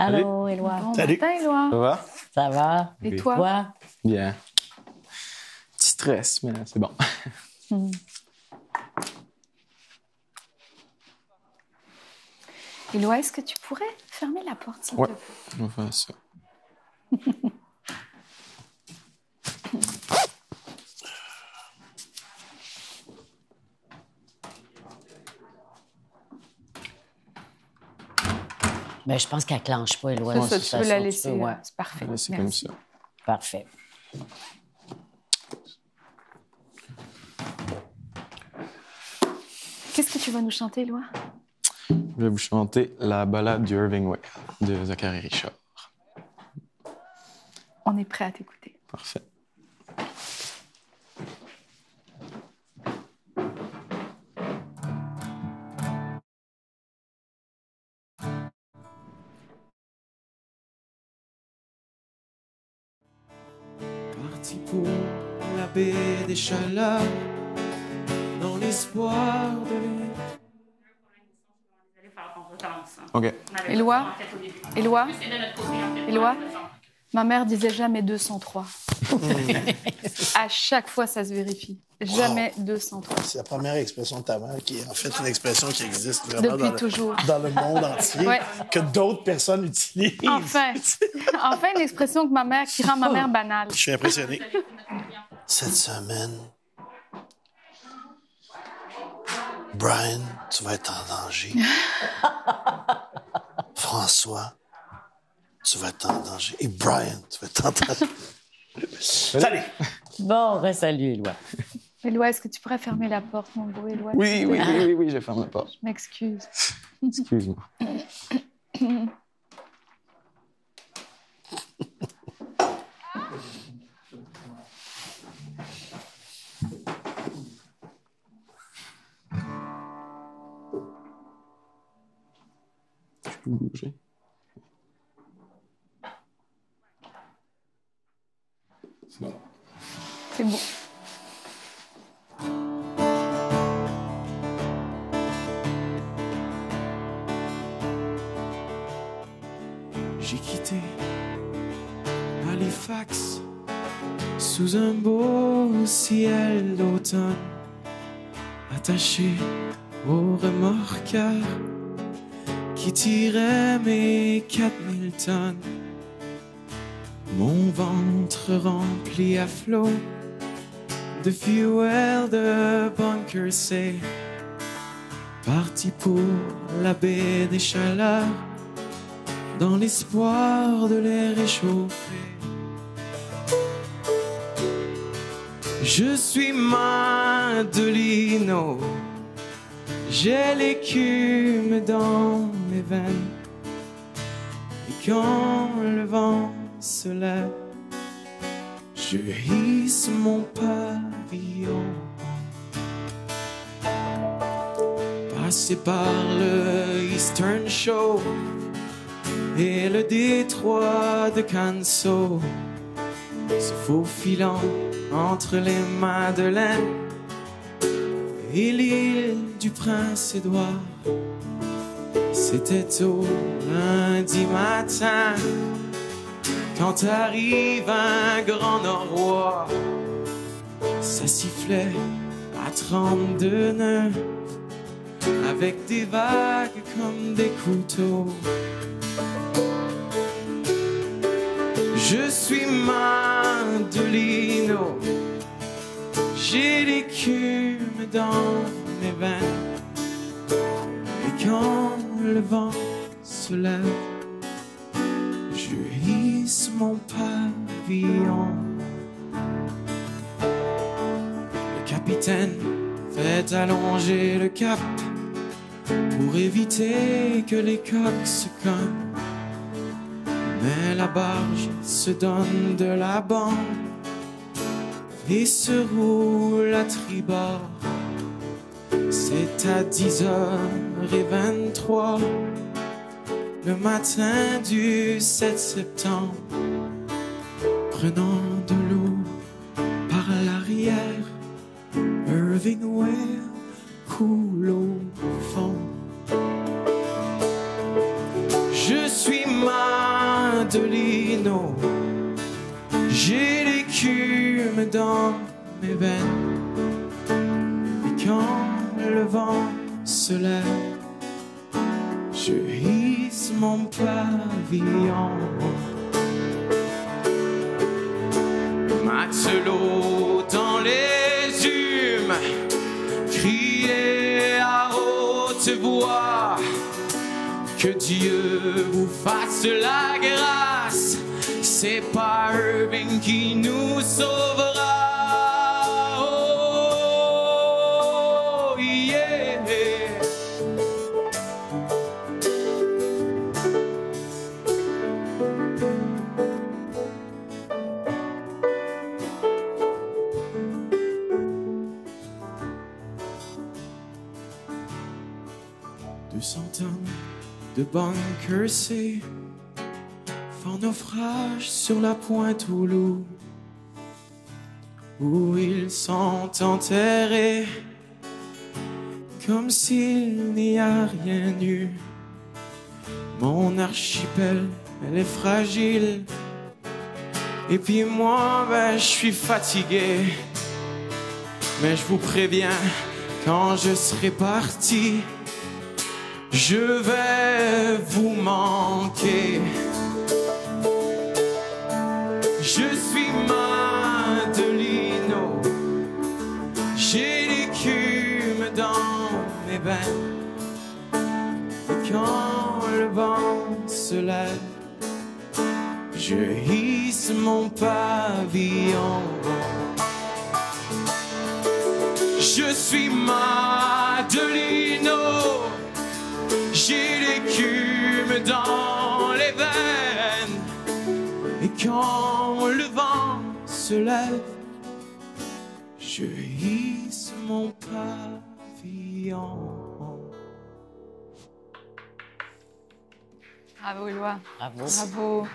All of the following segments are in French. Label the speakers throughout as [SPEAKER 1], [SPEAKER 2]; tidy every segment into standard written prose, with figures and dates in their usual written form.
[SPEAKER 1] Allô, Éloi.
[SPEAKER 2] Bon
[SPEAKER 3] Salut.
[SPEAKER 2] matin, Éloi.
[SPEAKER 3] Ça va?
[SPEAKER 1] Ça va?
[SPEAKER 2] Et
[SPEAKER 3] Oui.
[SPEAKER 2] toi?
[SPEAKER 1] Toi?
[SPEAKER 3] Bien. Petit stress, mais c'est bon.
[SPEAKER 2] Éloi, est-ce que tu pourrais fermer la porte, s'il
[SPEAKER 3] Ouais.
[SPEAKER 2] te plaît?
[SPEAKER 3] On va faire ça.
[SPEAKER 1] Ben, je pense qu'elle clenche pas, Éloi.
[SPEAKER 2] C'est
[SPEAKER 1] de
[SPEAKER 2] ça,
[SPEAKER 1] toute
[SPEAKER 2] tu peux
[SPEAKER 1] façon,
[SPEAKER 2] la laisser.
[SPEAKER 1] ouais.
[SPEAKER 2] C'est parfait.
[SPEAKER 3] Là, c'est
[SPEAKER 2] Merci.
[SPEAKER 3] comme ça.
[SPEAKER 1] Parfait.
[SPEAKER 2] Qu'est-ce que tu vas nous chanter, Éloi?
[SPEAKER 3] Je vais vous chanter la ballade du Irving Way de Zachary Richard.
[SPEAKER 2] On est prêt à t'écouter.
[SPEAKER 3] Parfait.
[SPEAKER 4] Parti pour la baie des Chaleurs, dans l'espoir de...
[SPEAKER 3] OK.
[SPEAKER 2] Éloi? Éloi? Éloi? Ma mère disait jamais 203. À chaque fois, ça se vérifie. Jamais 203.
[SPEAKER 5] C'est la première expression de ta mère qui est en fait une expression qui existe vraiment
[SPEAKER 2] Depuis toujours.
[SPEAKER 5] dans le monde entier,
[SPEAKER 2] Ouais.
[SPEAKER 5] que d'autres personnes utilisent.
[SPEAKER 2] Enfin! Enfin, une expression que qui rend ma mère banale.
[SPEAKER 5] Je suis impressionné. Cette semaine, Brian, tu vas être en danger. François, tu vas être en danger. Et Brian, tu vas être en danger. Salut!
[SPEAKER 1] Bon, salut, Éloi.
[SPEAKER 2] Éloi, est-ce que tu pourrais fermer la porte, mon beau Éloi?
[SPEAKER 3] Oui, je ferme la porte.
[SPEAKER 2] Je m'excuse.
[SPEAKER 3] Excuse-moi. Je peux bouger. C'est bon.
[SPEAKER 2] C'est beau.
[SPEAKER 4] J'ai quitté Halifax sous un beau ciel d'automne, attaché au remorqueur qui tirait mes 4000 tonnes. Mon ventre rempli à flot de fuel de bunker C, parti pour la baie des Chaleurs, dans l'espoir de les réchauffer. Je suis Madelino, j'ai l'écume dans mes veines, et quand le vent se lève, je hisse mon pavillon. Passé par le Eastern Show et le détroit de Canso, se faufilant entre les Madeleines et l'île du Prince-Édouard. C'était au lundi matin, quand arrive un grand Norrois. Ça sifflait à 32 nœuds, avec des vagues comme des couteaux. Je suis Madelino, j'ai l'écume dans mes veines, et quand le vent se lève, je hisse mon pavillon. Le capitaine fait allonger le cap pour éviter que les coques se cognent. Mais la barge se donne de la bande et se roule à tribord. C'est à 10h23 le matin du 7 septembre, prenant de l'eau par l'arrière, Irving Way coule au fond. Je suis mal de lino. J'ai l'écume dans mes veines. Et quand le vent se lève, je hisse mon pavillon. Matelot dans les humes, criez à haute voix que Dieu vous fasse la grâce. C'est pas Irving qui nous sauvera. Oh, yeah. Tonnes de bunkers font naufrage sur la pointe au loup, où ils sont enterrés comme s'il n'y a rien eu. Mon archipel, elle est fragile, et puis moi, je suis fatigué. Mais je vous préviens, quand je serai parti, je vais vous manquer. Je suis Madelino, j'ai l'écume dans mes veines. Et quand le vent se lève, je hisse mon pavillon. Je suis Madelino, j'ai l'écume dans les veines. Et quand le vent se lève, je hisse mon pavillon.
[SPEAKER 2] Bravo, Éloi.
[SPEAKER 1] Bravo.
[SPEAKER 2] Bravo.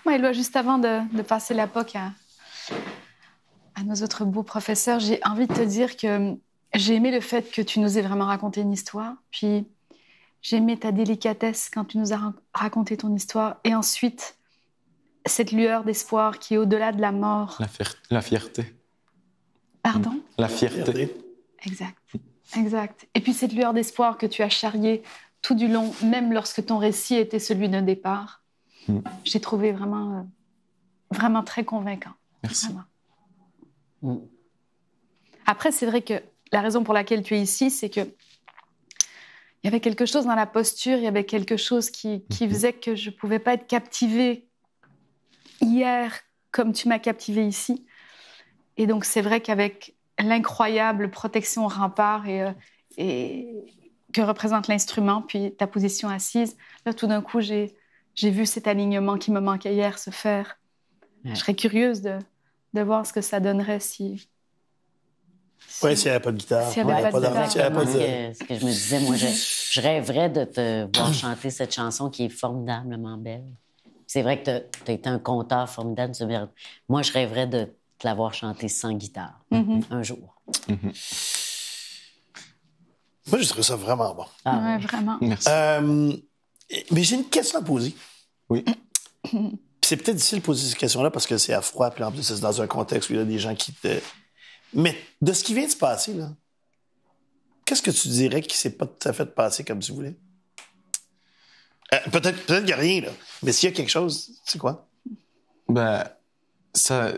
[SPEAKER 2] Moi, Éloi, juste avant de passer la POC à nos autres beaux professeurs, j'ai envie de te dire que j'ai aimé le fait que tu nous aies vraiment raconté une histoire. Puis, j'ai aimé ta délicatesse quand tu nous as raconté ton histoire. Et ensuite, cette lueur d'espoir qui est au-delà de la mort.
[SPEAKER 3] La fierté.
[SPEAKER 2] Pardon?
[SPEAKER 3] La fierté.
[SPEAKER 2] Exact. Exact. Et puis cette lueur d'espoir que tu as charriée tout du long, même lorsque ton récit était celui d'un départ, j'ai trouvé vraiment, vraiment très convaincant.
[SPEAKER 3] Merci.
[SPEAKER 2] Vraiment. Après, c'est vrai que la raison pour laquelle tu es ici, c'est que il y avait quelque chose dans la posture, il y avait quelque chose qui faisait que je ne pouvais pas être captivée hier comme tu m'as captivée ici. Et donc, c'est vrai qu'avec l'incroyable protection rempart et que représente l'instrument, puis ta position assise, là, tout d'un coup, j'ai vu cet alignement qui me manquait hier se faire. Ouais. Je serais curieuse de voir ce que ça donnerait si...
[SPEAKER 5] Oui, s'il n'y avait pas de guitare.
[SPEAKER 2] S'il n'y avait pas de guitare.
[SPEAKER 1] Ce que je me disais, moi, je rêverais de te voir chanter cette chanson qui est formidablement belle. C'est vrai que tu as été un conteur formidable. Moi, je rêverais de te l'avoir chanté sans guitare, un jour.
[SPEAKER 5] Moi, je trouve ça vraiment bon.
[SPEAKER 2] Ah, ouais, vraiment.
[SPEAKER 3] Merci.
[SPEAKER 5] Mais j'ai une question à poser.
[SPEAKER 3] Oui.
[SPEAKER 5] C'est peut-être difficile de poser cette question-là parce que c'est à froid, puis en plus, c'est dans un contexte où il y a des gens qui te... Mais de ce qui vient de se passer, là, qu'est-ce que tu dirais qui s'est pas tout à fait passé comme tu voulais? Peut-être qu'il n'y a rien, là. Mais s'il y a quelque chose, c'est quoi?
[SPEAKER 3] Ben, ça...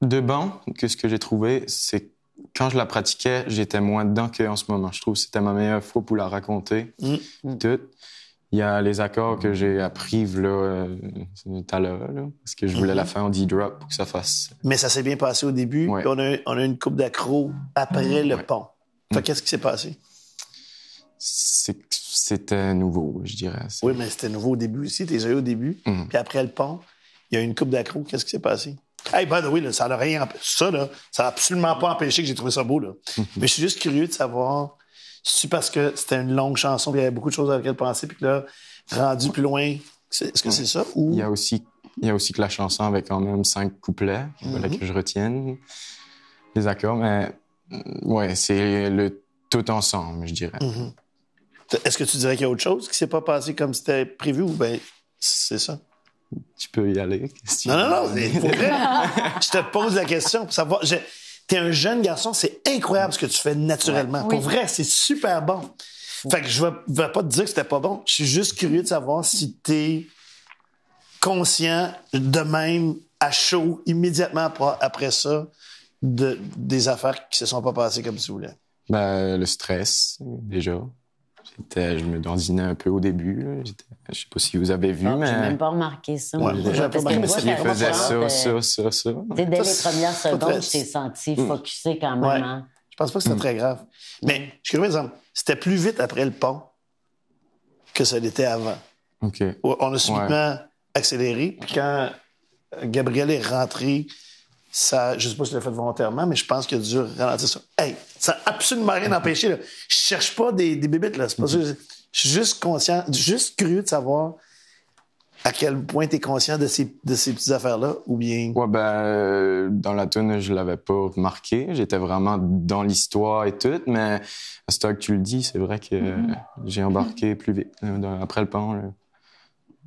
[SPEAKER 3] De bon, que ce que j'ai trouvé, c'est que quand je la pratiquais, j'étais moins dedans qu'en ce moment. Je trouve que c'était ma meilleure fois pour la raconter. Tout. Il y a les accords que j'ai appris là, tout à l'heure, là, parce que je voulais la faire en D-drop pour que ça fasse...
[SPEAKER 5] Mais ça s'est bien passé au début,
[SPEAKER 3] ouais.
[SPEAKER 5] Puis on a une coupe d'accro après le pont. Fait qu'est-ce qui s'est passé?
[SPEAKER 3] C'était nouveau, je dirais.
[SPEAKER 5] Oui, mais c'était nouveau au début aussi, t'es eu au début. Puis après le pont, il y a une coupe d'accro. Qu'est-ce qui s'est passé? Hey, by the way, là, ça n'a rien... Ça, là, ça n'a absolument pas empêché que j'ai trouvé ça beau, là. Mais je suis juste curieux de savoir... C'est parce que c'était une longue chanson, puis il y avait beaucoup de choses à laquelle penser, puis que là, rendu plus loin, est-ce que c'est ça? Ou...
[SPEAKER 3] Il y a aussi que la chanson avait quand même 5 couplets, qu'il fallait que je retienne les accords, mais ouais, c'est le tout ensemble, je dirais.
[SPEAKER 5] Est-ce que tu dirais qu'il y a autre chose qui s'est pas passé comme c'était prévu, ou bien c'est ça?
[SPEAKER 3] Je peux y aller.
[SPEAKER 5] Non, pour vrai, je te pose la question pour savoir. T'es un jeune garçon, c'est incroyable ce que tu fais naturellement.
[SPEAKER 2] Ouais.
[SPEAKER 5] Pour vrai, c'est super bon. Fait que je vais pas te dire que c'était pas bon. Je suis juste curieux de savoir si t'es conscient de même, à chaud, immédiatement après ça, des affaires qui se sont pas passées comme tu voulais.
[SPEAKER 3] Ben, le stress, déjà. Je me dandinais un peu au début. Là. Je sais pas si vous avez vu, mais...
[SPEAKER 1] J'ai même pas remarqué ça.
[SPEAKER 5] Ouais, moi, j'avais pas remarqué, mais
[SPEAKER 3] Il faisait ça.
[SPEAKER 1] Dès les premières secondes, je t'ai senti focusé quand même.
[SPEAKER 5] Ouais.
[SPEAKER 1] Hein?
[SPEAKER 5] Je pense pas que c'était très grave. Mais, je suis curieux, par exemple, c'était plus vite après le pont que ça l'était avant.
[SPEAKER 3] OK.
[SPEAKER 5] On a subitement accéléré, puis quand Gabriel est rentré, ça, je sais pas si tu l'as fait volontairement, mais je pense qu'il a dû ralentir ça. Hey, ça n'a absolument rien empêché, là. Je cherche pas des bébites, là. C'est pas ça. Je suis juste conscient, juste curieux de savoir à quel point tu es conscient de ces petites affaires-là, ou bien...
[SPEAKER 3] Ouais, ben, dans la tune, je l'avais pas remarqué. J'étais vraiment dans l'histoire et tout, mais à ce temps que tu le dis, c'est vrai que j'ai embarqué plus vite, après le pont, là.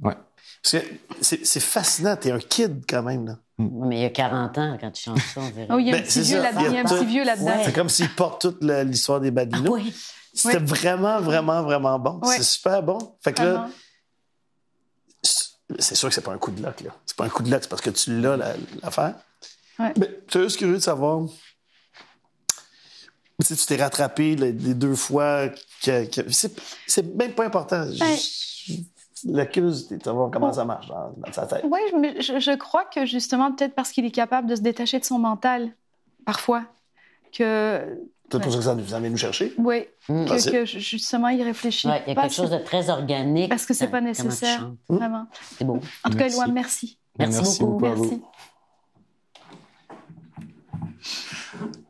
[SPEAKER 3] Ouais.
[SPEAKER 5] Parce que c'est fascinant, t'es un kid quand même, là.
[SPEAKER 1] Mais il y a 40 ans quand tu chantes ça, on dirait.
[SPEAKER 2] Oh, il y a un
[SPEAKER 5] Ben,
[SPEAKER 2] petit
[SPEAKER 5] c'est
[SPEAKER 2] vieux
[SPEAKER 5] ça.
[SPEAKER 2] là-dedans. Il y a un petit vieux là-dedans.
[SPEAKER 1] Ouais.
[SPEAKER 5] C'est comme s'il porte toute l'histoire des Badinots.
[SPEAKER 1] Oui.
[SPEAKER 5] C'était vraiment, vraiment, vraiment bon.
[SPEAKER 2] Ouais.
[SPEAKER 5] C'est super bon. Fait que là,
[SPEAKER 2] Vraiment.
[SPEAKER 5] c'est sûr que c'est pas un coup de luck, là. C'est pas un coup de luck, c'est parce que tu l'as, l'affaire.
[SPEAKER 2] Ouais.
[SPEAKER 5] Mais je suis juste curieux de savoir si tu t'es rattrapé les 2 fois. C'est même pas important. La curiosité de savoir comment ça marche dans sa tête.
[SPEAKER 2] Oui, mais je crois que justement, peut-être parce qu'il est capable de se détacher de son mental, parfois, que...
[SPEAKER 5] C'est pour ça que ça vient nous chercher.
[SPEAKER 2] Oui,
[SPEAKER 5] Possible.
[SPEAKER 2] que justement, il réfléchit.
[SPEAKER 1] Ouais, il y a
[SPEAKER 2] pas
[SPEAKER 1] quelque chose de très organique.
[SPEAKER 2] Parce que c'est pas
[SPEAKER 1] comment tu
[SPEAKER 2] nécessaire,
[SPEAKER 1] chantes.
[SPEAKER 2] vraiment.
[SPEAKER 1] C'est beau.
[SPEAKER 2] En tout cas,
[SPEAKER 3] Merci.
[SPEAKER 2] Éloi, merci.
[SPEAKER 1] Merci beaucoup.
[SPEAKER 3] à vous.
[SPEAKER 2] Merci.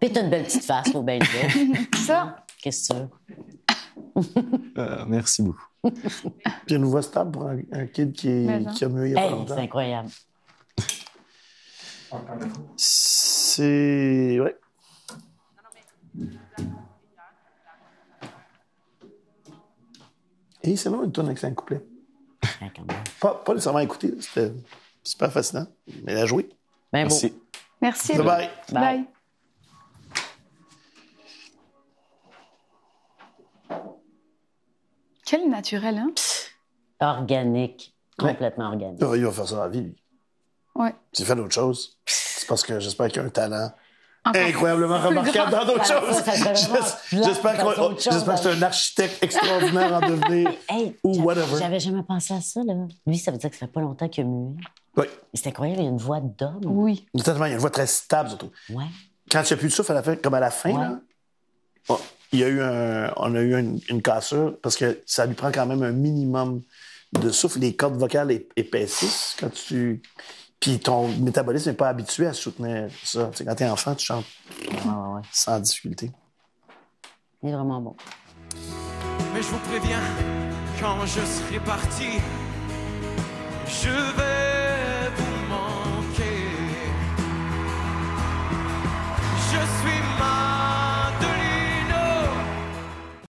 [SPEAKER 1] Puis t'as une belle petite face, faut bien le dire.
[SPEAKER 2] Ça,
[SPEAKER 1] Qu'est-ce que tu veux?
[SPEAKER 3] Merci beaucoup.
[SPEAKER 5] Puis une voix stable pour un kid qui a mieux il y a pas
[SPEAKER 1] Hey,
[SPEAKER 5] longtemps.
[SPEAKER 1] c'est incroyable.
[SPEAKER 5] C'est... Ouais. Et c'est long une tonne avec 5 couplets.
[SPEAKER 1] Ouais, quand même.
[SPEAKER 5] Pas nécessairement à écouter, c'était super fascinant, mais à jouer.
[SPEAKER 1] Ben beau.
[SPEAKER 3] Merci.
[SPEAKER 2] merci.
[SPEAKER 5] Bye bye.
[SPEAKER 2] Bye. Quel naturel, hein?
[SPEAKER 1] Organique. Complètement organique.
[SPEAKER 5] Il va faire ça dans la vie, lui.
[SPEAKER 2] Ouais.
[SPEAKER 5] S'il fait d'autres choses, c'est parce que j'espère qu'il a un talent
[SPEAKER 2] Encore
[SPEAKER 5] incroyablement
[SPEAKER 2] plus
[SPEAKER 5] remarquable
[SPEAKER 2] grand.
[SPEAKER 5] dans d'autres
[SPEAKER 1] Voilà,
[SPEAKER 5] choses.
[SPEAKER 1] ça serait vraiment
[SPEAKER 5] J'espère
[SPEAKER 1] plate dans d'autres
[SPEAKER 5] que
[SPEAKER 1] choses.
[SPEAKER 5] c'est un architecte extraordinaire en devenir
[SPEAKER 1] Hey,
[SPEAKER 5] ou whatever.
[SPEAKER 1] j'avais jamais pensé à ça, là. Lui, ça veut dire que ça fait pas longtemps qu'il a mué.
[SPEAKER 5] Oui.
[SPEAKER 1] Mais c'est incroyable, il a une voix d'homme.
[SPEAKER 2] Oui.
[SPEAKER 5] Totalement, il y a une voix très stable, surtout.
[SPEAKER 1] Ouais.
[SPEAKER 5] Quand il n'y a plus de souffle à la fin, comme à la fin,
[SPEAKER 1] Ouais.
[SPEAKER 5] là, on a eu une cassure parce que ça lui prend quand même un minimum de souffle. Les cordes vocales épaississent quand tu... Puis ton métabolisme n'est pas habitué à soutenir ça. Tu sais, quand t'es enfant, tu chantes
[SPEAKER 1] Ouais.
[SPEAKER 5] sans difficulté.
[SPEAKER 1] Il est vraiment bon.
[SPEAKER 4] Mais je vous préviens, quand je serai parti, je vais